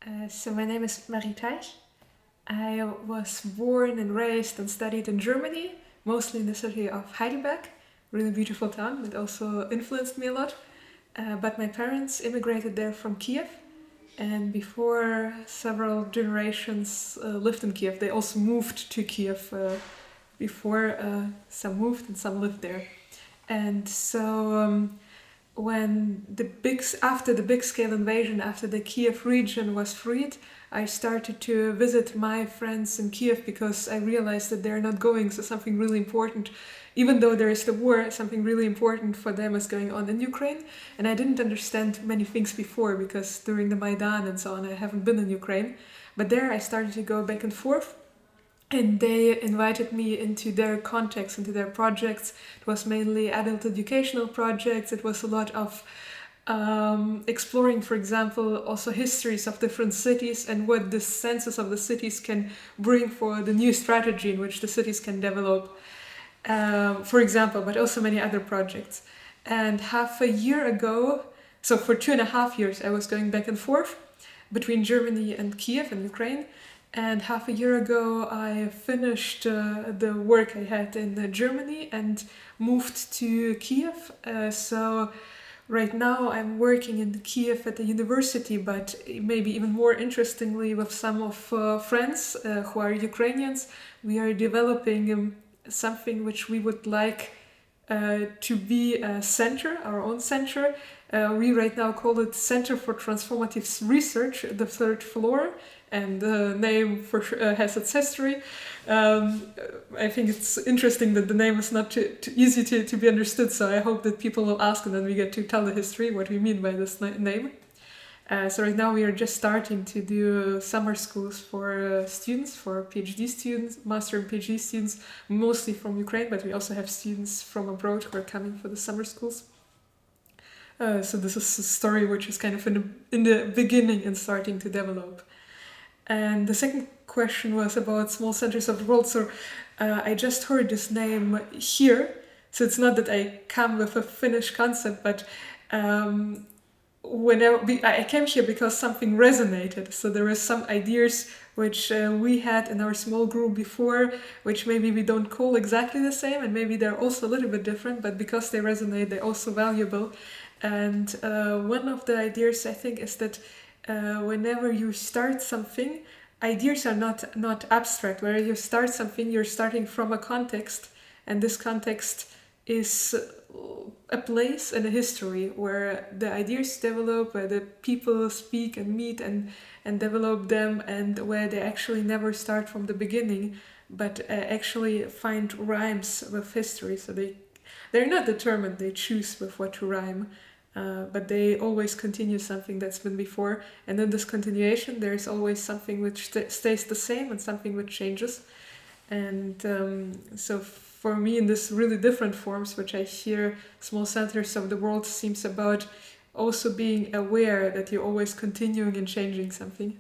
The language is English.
So my name is Teich. I was born and raised and studied in Germany, mostly in the city of Heidelberg, really beautiful town that also influenced me a lot. But my parents immigrated there from Kiev, and before several generations lived in Kiev. They also moved to Kiev before some moved and some lived there. And so when after the big scale invasion, after the Kiev region was freed, I started to visit my friends in Kiev because I realized that they're not going, so something really important, even though there is the war, something really important for them is going on in Ukraine. And I didn't understand many things before because during the Maidan and so on, I haven't been in Ukraine. But there I started to go back and forth, and they invited me into their context, into their projects. It was mainly adult educational projects. It was a lot of exploring, for example, also histories of different cities and what the senses of the cities can bring for the new strategy in which the cities can develop, for example, but also many other projects. And half a year ago, so for 2.5 years, I was going back and forth between Germany and Kiev and Ukraine. And half a year ago, I finished the work I had in Germany and moved to Kiev. So right now I'm working in Kiev at the university, but maybe even more interestingly with some of friends who are Ukrainians. We are developing something which we would like to be a center, our own center. We right now call it Center for Transformative Research, the third floor, and the name for sure has its history. I think it's interesting that the name is not too easy to be understood, so I hope that people will ask and then we get to tell the history, what we mean by this name. So right now we are just starting to do summer schools for students, for PhD students, master and PhD students, mostly from Ukraine, but we also have students from abroad who are coming for the summer schools. So this is a story which is kind of in the beginning and starting to develop. And the second question was about small centers of the world. So I just heard this name here. So it's not that I come with a finished concept, but whenever I came here because something resonated. So there were some ideas which we had in our small group before, which maybe we don't call exactly the same, and maybe they're also a little bit different, but because they resonate, they're also valuable. And one of the ideas, I think, is that whenever you start something, ideas are not abstract. Where you start something, you're starting from a context, and this context is a place and a history where the ideas develop, where the people speak and meet and develop them, and where they actually never start from the beginning, but actually find rhymes with history. So they're not determined, they choose with what to rhyme. But they always continue something that's been before, and in this continuation there's always something which stays the same and something which changes. And so for me, in this really different forms which I hear small centers of the world, seems about also being aware that you're always continuing and changing something.